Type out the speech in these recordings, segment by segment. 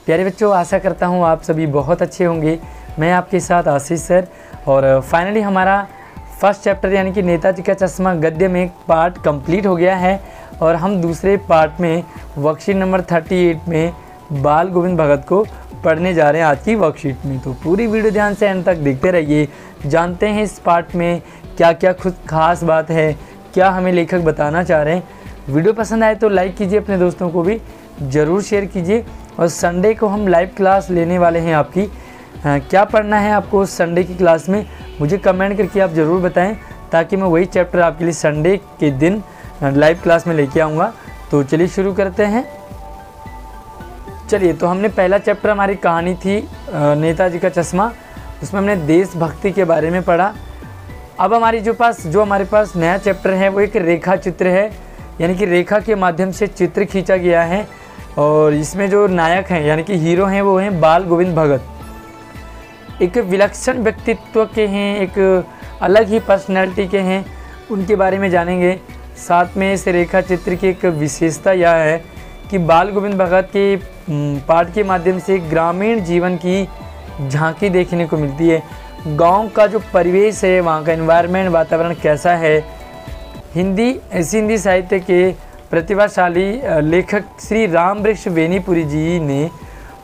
प्यारे बच्चों, आशा करता हूँ आप सभी बहुत अच्छे होंगे। मैं आपके साथ आशीष सर। और फाइनली हमारा फर्स्ट चैप्टर यानी कि नेताजी का चश्मा गद्य में पार्ट कंप्लीट हो गया है और हम दूसरे पार्ट में वर्कशीट नंबर 38 में बाल गोविंद भगत को पढ़ने जा रहे हैं आज की वर्कशीट में। तो पूरी वीडियो ध्यान से एंड तक देखते रहिए, जानते हैं इस पार्ट में क्या क्या खुद खास बात है, क्या हमें लेखक बताना चाह रहे हैं। वीडियो पसंद आए तो लाइक कीजिए, अपने दोस्तों को भी ज़रूर शेयर कीजिए। और संडे को हम लाइव क्लास लेने वाले हैं आपकी। क्या पढ़ना है आपको संडे की क्लास में मुझे कमेंट करके आप ज़रूर बताएं, ताकि मैं वही चैप्टर आपके लिए संडे के दिन लाइव क्लास में लेके आऊँगा। तो चलिए शुरू करते हैं। चलिए, तो हमने पहला चैप्टर हमारी कहानी थी नेताजी का चश्मा, उसमें हमने देशभक्ति के बारे में पढ़ा। अब हमारे पास नया चैप्टर है वो एक रेखा चित्र है, यानी कि रेखा के माध्यम से चित्र खींचा गया है। और इसमें जो नायक हैं यानी कि हीरो हैं वो हैं बाल गोविंद भगत। एक विलक्षण व्यक्तित्व के हैं, एक अलग ही पर्सनैलिटी के हैं, उनके बारे में जानेंगे। साथ में इस रेखा चित्र की एक विशेषता यह है कि बाल गोविंद भगत के पाठ के माध्यम से ग्रामीण जीवन की झांकी देखने को मिलती है। गांव का जो परिवेश है, वहाँ का एनवायरनमेंट, वातावरण कैसा है। हिंदी साहित्य के प्रतिभाशाली लेखक श्री रामवृक्ष बेनीपुरी जी ने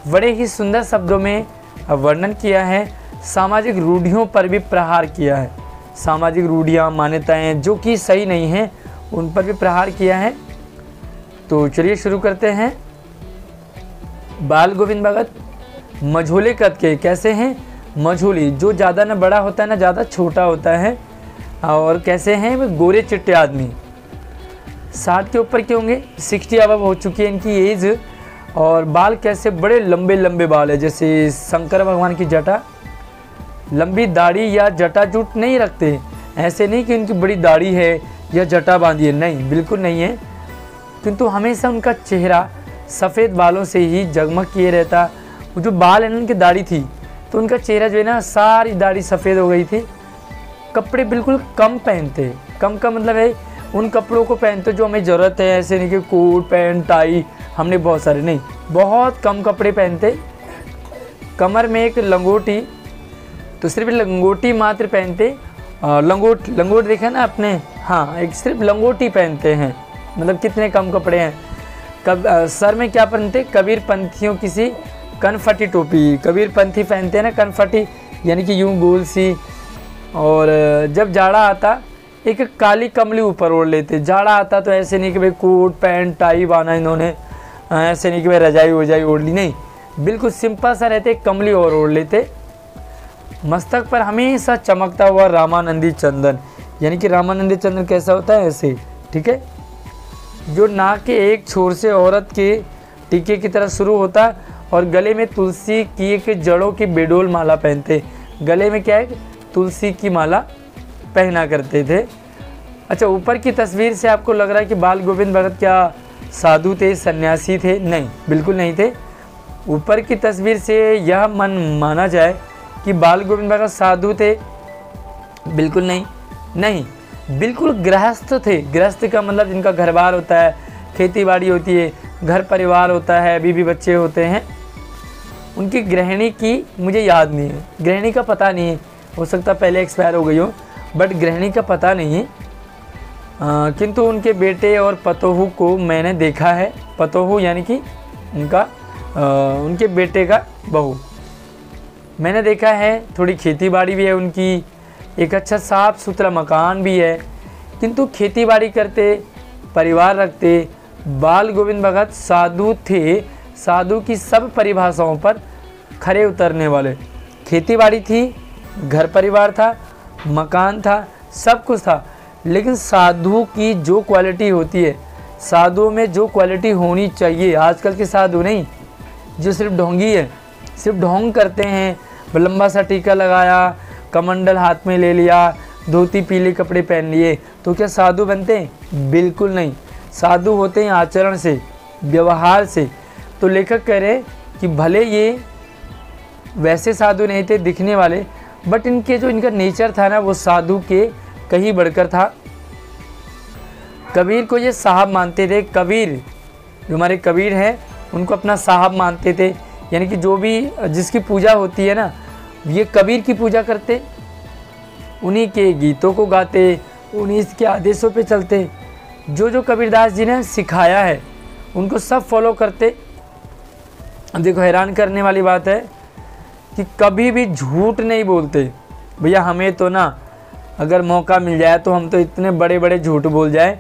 बड़े ही सुंदर शब्दों में वर्णन किया है। सामाजिक रूढ़ियों पर भी प्रहार किया है। सामाजिक रूढ़ियाँ, मान्यताएं जो कि सही नहीं हैं, उन पर भी प्रहार किया है। तो चलिए शुरू करते हैं। बाल गोविंद भगत मझोले कद के कैसे हैं? मझोली, जो ज़्यादा ना बड़ा होता है ना ज़्यादा छोटा होता है। और कैसे हैं? वे गोरे चिट्टे आदमी। 60 के ऊपर के होंगे, 60 अबव हो चुकी है इनकी एज। और बाल कैसे? बड़े लंबे लंबे बाल है, जैसे शंकर भगवान की जटा। लंबी दाढ़ी या जटा जूट नहीं रखते, ऐसे नहीं कि उनकी बड़ी दाढ़ी है या जटा बांधी है, नहीं, बिल्कुल नहीं है। किंतु हमेशा उनका चेहरा सफ़ेद बालों से ही जगमग किए रहता। वो जो बाल है ना, उनकी दाढ़ी थी तो उनका चेहरा जो है ना, सारी दाढ़ी सफ़ेद हो गई थी। कपड़े बिल्कुल कम पहनते, कम का मतलब है उन कपड़ों को पहनते जो हमें ज़रूरत है, ऐसे नहीं कि कोट पैंट टाई हमने बहुत सारे, नहीं, बहुत कम कपड़े पहनते। कमर में एक लंगोटी, तो सिर्फ लंगोटी मात्र पहनते। लंगोट देखा ना आपने, हाँ, एक सिर्फ लंगोटी पहनते हैं, मतलब कितने कम कपड़े हैं। सर में क्या पहनते? कबीर पंथियों किसी कनफटी टोपी, कबीर पंथी पहनते हैं ना कनफटी, यानी कि यूं गोल सी। और जब जाड़ा आता एक काली कमली ऊपर ओढ़ लेते। जाड़ा आता तो ऐसे नहीं कि भाई कोट पैंट टाई बाना इन्होंने, ऐसे नहीं कि भाई रजाई वजाई ओढ़ ली, नहीं, बिल्कुल सिंपल सा रहते, कमली और ओढ़ लेते। मस्तक पर हमेशा चमकता हुआ रामानंदी चंदन, यानी कि रामानंदी चंदन कैसा होता है? ऐसे, ठीक है, जो नाक के एक छोर से औरत के टीके की तरह शुरू होता। और गले में तुलसी की एक जड़ों की बेडोल माला पहनते। गले में क्या है? तुलसी की माला पहना करते थे। अच्छा, ऊपर की तस्वीर से आपको लग रहा है कि बाल गोविंद भगत क्या साधु थे, सन्यासी थे? नहीं, बिल्कुल नहीं थे। ऊपर की तस्वीर से यह माना जाए कि बाल गोविंद भगत साधु थे? बिल्कुल नहीं, नहीं, बिल्कुल गृहस्थ थे। गृहस्थ का मतलब जिनका घर बार होता है, खेती बाड़ी होती है, घर परिवार होता है, बीवी बच्चे होते हैं। उनकी गृहिणी की मुझे याद नहीं है, गृहिणी का पता नहीं है, हो सकता पहले एक्सपायर हो गई हो, बट गृहिणी का पता नहीं है। किंतु उनके बेटे और पतोहू को मैंने देखा है। पतोहू यानी कि उनके बेटे का बहू मैंने देखा है। थोड़ी खेती बाड़ी भी है उनकी, एक अच्छा साफ सुथरा मकान भी है, किंतु खेती बाड़ी करते, परिवार रखते। बाल गोविंद भगत साधु थे, साधु की सब परिभाषाओं पर खरे उतरने वाले। खेती बाड़ी थी, घर परिवार था, मकान था, सब कुछ था, लेकिन साधु की जो क्वालिटी होती है, साधुओं में जो क्वालिटी होनी चाहिए, आजकल के साधु नहीं जो सिर्फ ढोंगी है, सिर्फ ढोंग करते हैं, लंबा सा टीका लगाया, कमंडल हाथ में ले लिया, धोती पीले कपड़े पहन लिए, तो क्या साधु बनते हैं? बिल्कुल नहीं। साधु होते हैं आचरण से, व्यवहार से। तो लेखक कह रहे कि भले ये वैसे साधु नहीं थे दिखने वाले, बट इनका नेचर था ना, वो साधु के कहीं बढ़कर था। कबीर को ये साहब मानते थे। कबीर जो हमारे कबीर हैं उनको अपना साहब मानते थे। यानी कि जो भी जिसकी पूजा होती है ना, ये कबीर की पूजा करते, उन्हीं के गीतों को गाते, उन्हीं के आदेशों पे चलते, जो कबीरदास जी ने सिखाया है उनको सब फॉलो करते। अब देखो हैरान करने वाली बात है कि कभी भी झूठ नहीं बोलते। भैया हमें तो ना अगर मौका मिल जाए तो हम तो इतने बड़े बड़े झूठ बोल जाए,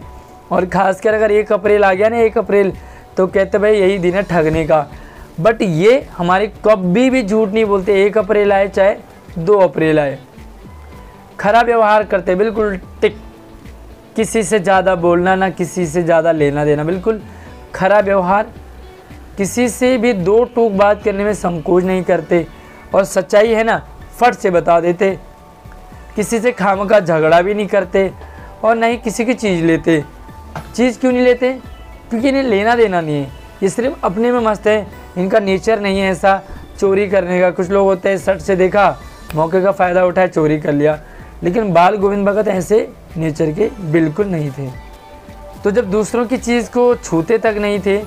और ख़ासकर अगर 1 अप्रैल आ गया ना, 1 अप्रैल, तो कहते भाई यही दिन है ठगने का। बट ये हमारे कभी भी झूठ नहीं बोलते, 1 अप्रैल आए चाहे 2 अप्रैल आए, खरा व्यवहार करते, बिल्कुल टिक, किसी से ज़्यादा बोलना ना किसी से ज़्यादा लेना देना, बिल्कुल खरा व्यवहार, किसी से भी 2 टूक बात करने में संकोच नहीं करते, और सच्चाई है ना फट से बता देते, किसी से खामखा झगड़ा भी नहीं करते, और ना ही किसी की चीज़ लेते। चीज़ क्यों नहीं लेते? क्योंकि इन्हें लेना देना नहीं है, ये सिर्फ अपने में मस्त है, इनका नेचर नहीं है ऐसा चोरी करने का। कुछ लोग होते हैं सट से देखा, मौके का फ़ायदा उठाया, चोरी कर लिया, लेकिन बाल गोविंद भगत ऐसे नेचर के बिल्कुल नहीं थे। तो जब दूसरों की चीज़ को छूते तक नहीं थे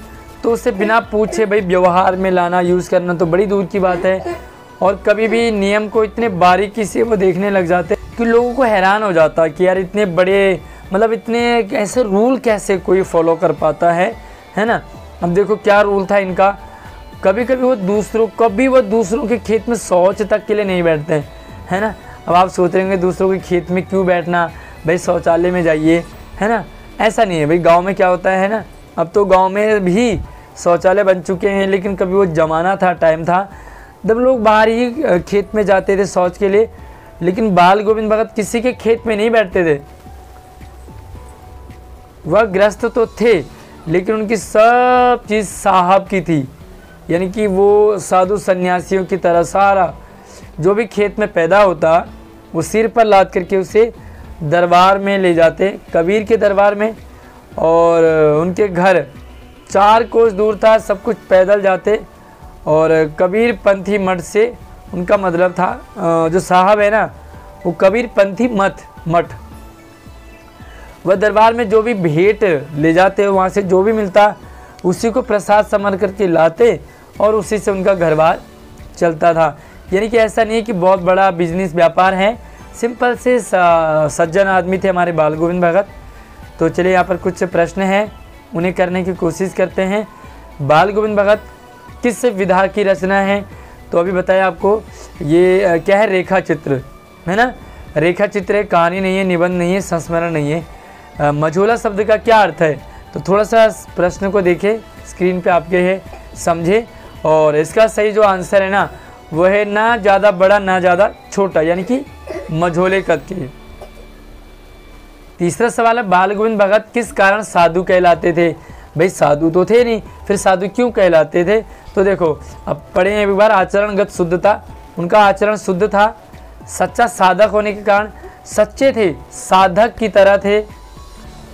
तो उससे बिना पूछे भाई व्यवहार में लाना, यूज़ करना तो बड़ी दूर की बात है। और कभी भी नियम को इतने बारीकी से वो देखने लग जाते कि लोगों को हैरान हो जाता कि यार इतने बड़े, मतलब इतने ऐसे रूल कैसे कोई फॉलो कर पाता है ना। अब देखो क्या रूल था इनका, कभी वो दूसरों के खेत में शौच तक के लिए नहीं बैठते हैं, है ना। अब आप सोच रहे होंगे दूसरों के खेत में क्यों बैठना, भाई शौचालय में जाइए, है ना। ऐसा नहीं है भाई, गांव में क्या होता है ना, अब तो गांव में भी शौचालय बन चुके हैं, लेकिन कभी वो ज़माना था, टाइम था जब लोग बाहर ही खेत में जाते थे शौच के लिए। लेकिन बाल गोविंद भगत किसी के खेत में नहीं बैठते थे। वह ग्रस्त तो थे लेकिन उनकी सब चीज़ साहब की थी, यानी कि वो साधु सन्यासियों की तरह सारा जो भी खेत में पैदा होता वो सिर पर लाद करके उसे दरबार में ले जाते, कबीर के दरबार में। और उनके घर 4 कोस दूर था, सब कुछ पैदल जाते। और कबीर पंथी मठ से उनका मतलब था, जो साहब है ना वो कबीर पंथी मठ, वह दरबार में जो भी भेंट ले जाते, वहाँ से जो भी मिलता उसी को प्रसाद समझ करके लाते, और उसी से उनका घर बार चलता था। यानी कि ऐसा नहीं है कि बहुत बड़ा बिजनेस व्यापार है, सिंपल से सज्जन आदमी थे हमारे बाल गोविंद भगत। तो चलिए यहाँ पर कुछ प्रश्न हैं, उन्हें करने की कोशिश करते हैं। बाल गोविंद भगत किस विधा की रचना है? तो अभी बताया आपको, ये क्या है, रेखा चित्र है ना। रेखा चित्र है, कहानी नहीं है, निबंध नहीं है, संस्मरण नहीं है। मझोला शब्द का क्या अर्थ है? तो थोड़ा सा प्रश्न को देखें, स्क्रीन पे आपके है, समझे। और इसका सही जो आंसर है ना वह है ना ज़्यादा बड़ा ना ज़्यादा छोटा, यानी कि मझोले कद के। तीसरा सवाल है, बाल गोविंद भगत किस कारण साधु कहलाते थे? भाई साधु तो थे नहीं, फिर साधु क्यों कहलाते थे? तो देखो अब पढ़े एक बार, आचरणगत शुद्धता, उनका आचरण शुद्ध था, सच्चा साधक होने के कारण सच्चे थे, साधक की तरह थे।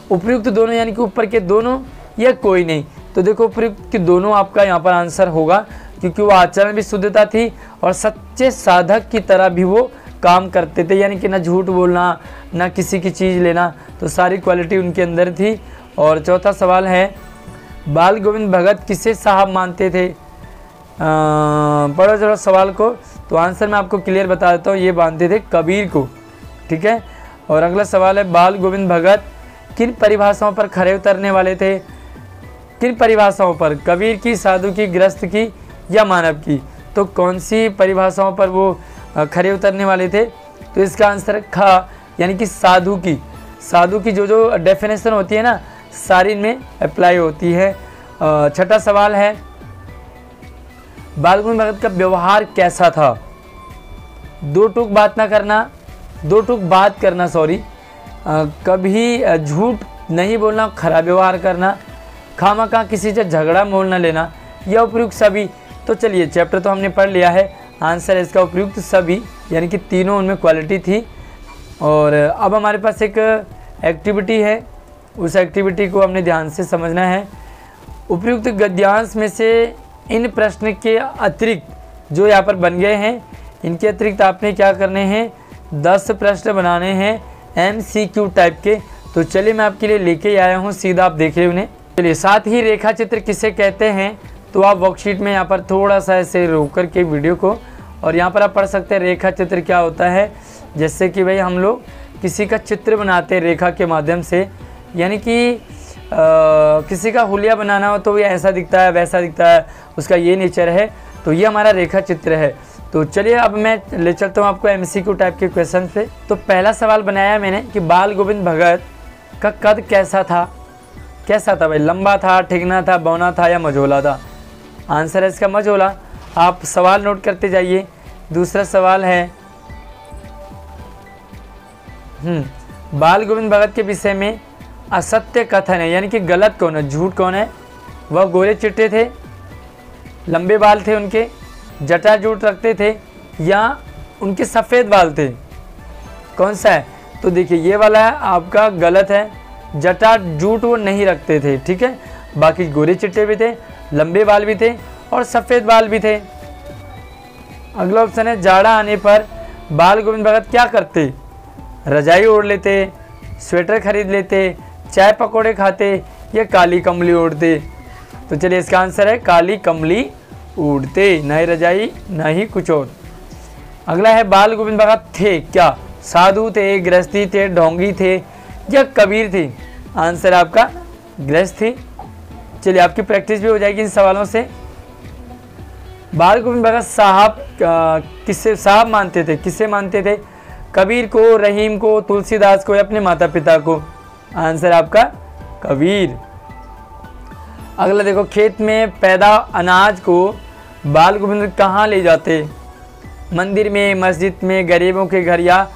उपयुक्त दोनों, यानी कि ऊपर के दोनों या कोई नहीं। तो देखो उपयुक्त के दोनों आपका यहाँ पर आंसर होगा, क्योंकि वो आचरण भी शुद्धता थी और सच्चे साधक की तरह भी वो काम करते थे, यानी कि ना झूठ बोलना ना किसी की चीज़ लेना, तो सारी क्वालिटी उनके अंदर थी। और चौथा सवाल है, बाल गोविंद भगत किसे साहब मानते थे? पढ़ो जरा सवाल को, तो आंसर मैं आपको क्लियर बता देता हूँ, ये मानते थे कबीर को, ठीक है। और अगला सवाल है, बाल गोविंद भगत किन परिभाषाओं पर खरे उतरने वाले थे? किन परिभाषाओं पर? कबीर की, साधु की, गृहस्थ की या मानव की? तो कौन सी परिभाषाओं पर वो खरे उतरने वाले थे? तो इसका आंसर है ख, यानी कि साधु की। साधु की जो डेफिनेशन होती है ना, सारी इनमें अप्लाई होती है। छठा सवाल है, बाल गोविंद भगत का व्यवहार कैसा था? 2 टूक बात करना, कभी झूठ नहीं बोलना, खराब व्यवहार करना, खामखा किसी से झगड़ा मोल न लेना, यह उपयुक्त सभी। तो चलिए चैप्टर तो हमने पढ़ लिया है, आंसर है इसका उपयुक्त सभी, यानी कि तीनों उनमें क्वालिटी थी। और अब हमारे पास एक एक्टिविटी है, उस एक्टिविटी को हमने ध्यान से समझना है। उपयुक्त गद्यांश में से इन प्रश्न के अतिरिक्त जो यहाँ पर बन गए हैं, इनके अतिरिक्त आपने क्या करने हैं, 10 प्रश्न बनाने हैं MCQ टाइप के। तो चलिए मैं आपके लिए लेके आया हूँ, सीधा आप देख रहे उन्हें। चलिए, साथ ही रेखा चित्र किसे कहते हैं? तो आप वर्कशीट में यहाँ पर थोड़ा सा ऐसे रोक कर के वीडियो को, और यहाँ पर आप पढ़ सकते हैं रेखा चित्र क्या होता है। जैसे कि भाई हम लोग किसी का चित्र बनाते हैं रेखा के माध्यम से, यानी कि किसी का हुलिया बनाना हो तो ये ऐसा दिखता है, वैसा दिखता है, उसका ये नेचर है, तो ये हमारा रेखा चित्र है। तो चलिए अब मैं ले चलता हूँ आपको MCQ टाइप के क्वेश्चन पे। तो पहला सवाल बनाया मैंने कि बाल गोविंद भगत का कद कैसा था। कैसा था भाई, लंबा था, ठिगना था, बौना था या मझोला था। आंसर है इसका मझोला। आप सवाल नोट करते जाइए। दूसरा सवाल है बाल गोविंद भगत के विषय में असत्य कथन है, यानी कि गलत कौन है, झूठ कौन है। वह गोरे चिट्टे थे, लंबे बाल थे उनके, जटाजूट रखते थे, या उनके सफ़ेद बाल थे, कौन सा है। तो देखिए ये वाला है आपका गलत है, जटाजूट वो नहीं रखते थे, ठीक है। बाकी गोरे चिट्टे भी थे, लंबे बाल भी थे और सफ़ेद बाल भी थे। अगला ऑप्शन है जाड़ा आने पर बाल गोविंद भगत क्या करते। रजाई ओढ़ लेते, स्वेटर खरीद लेते, चाय पकौड़े खाते या काली कमली ओढ़ते। तो चलिए इसका आंसर है काली कमली ओढ़ते, न ही रजाई न ही कुछ और। अगला है बाल गोविंद भगत थे क्या। साधु थे, गृहस्थी थे, ढोंगी थे या कबीर थे। आंसर आपका गृहस्थ थी। चलिए आपकी प्रैक्टिस भी हो जाएगी इन सवालों से। बाल गोविंद भगत साहब किससे साहब मानते थे, किससे मानते थे। कबीर को, रहीम को, तुलसीदास को या अपने माता पिता को। आंसर आपका कबीर। अगला देखो, खेत में पैदा अनाज को बाल गोविंद कहाँ ले जाते। मंदिर में, मस्जिद में, गरीबों के घर या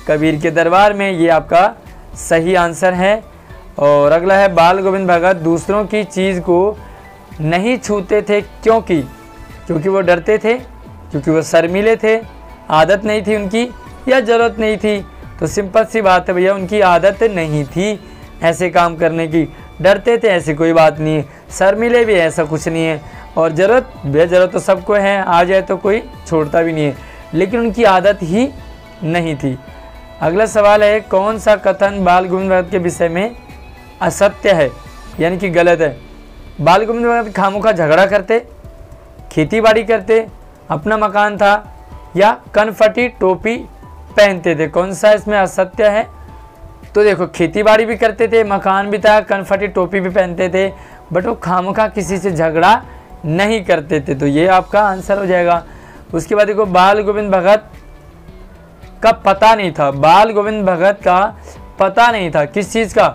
कबीर के दरबार में। ये आपका सही आंसर है। और अगला है बाल गोविंद भगत दूसरों की चीज़ को नहीं छूते थे क्योंकि वो डरते थे, क्योंकि वो शर्मीले थे, आदत नहीं थी उनकी, या ज़रूरत नहीं थी। तो सिंपल सी बात है भैया, उनकी आदत नहीं थी ऐसे काम करने की। डरते थे ऐसी कोई बात नहीं है, शर्मीले भी ऐसा कुछ नहीं है, और ज़रूरत तो सबको है, आ जाए तो कोई छोड़ता भी नहीं है, लेकिन उनकी आदत ही नहीं थी। अगला सवाल है कौन सा कथन बाल गोविंद भगत के विषय में असत्य है, यानी कि गलत है। बाल गोविंद भगत खामोखा झगड़ा करते, खेती बाड़ी करते, अपना मकान था, या कनफटी टोपी पहनते थे। कौन सा इसमें असत्य है। तो देखो खेती बाड़ी भी करते थे, मकान भी था, कनफटी टोपी भी पहनते थे, बट वो खामोखा किसी से झगड़ा नहीं करते थे। तो ये आपका आंसर हो जाएगा। उसके बाद देखो बाल गोविंद भगत का पता नहीं था। बाल गोविंद भगत का पता नहीं था किस चीज़ का,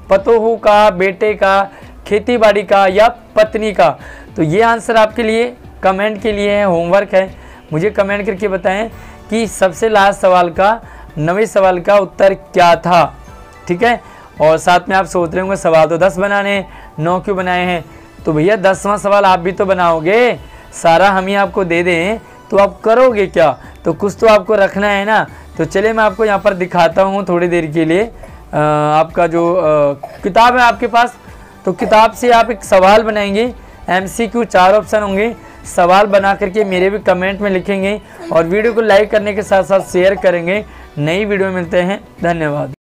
पतोहू का, बेटे का, खेती बाड़ी का या पत्नी का। तो ये आंसर आपके लिए कमेंट के लिए है, होमवर्क है। मुझे कमेंट करके बताएं कि सबसे लास्ट सवाल का 9वें सवाल का उत्तर क्या था, ठीक है। और साथ में आप सोच रहे होंगे सवाल तो 10 बनाने हैं, 9 क्यों बनाए हैं। तो भैया 10वां सवाल आप भी तो बनाओगे, सारा हम ही आपको दे दें तो आप करोगे क्या। तो कुछ तो आपको रखना है ना। तो चलिए मैं आपको यहाँ पर दिखाता हूँ थोड़ी देर के लिए। आपका जो किताब है आपके पास, तो किताब से आप एक सवाल बनाएंगे। MCQ 4 ऑप्शन होंगे, सवाल बना करके मेरे भी कमेंट में लिखेंगे और वीडियो को लाइक करने के साथ साथ शेयर करेंगे। नई वीडियो मिलते हैं, धन्यवाद।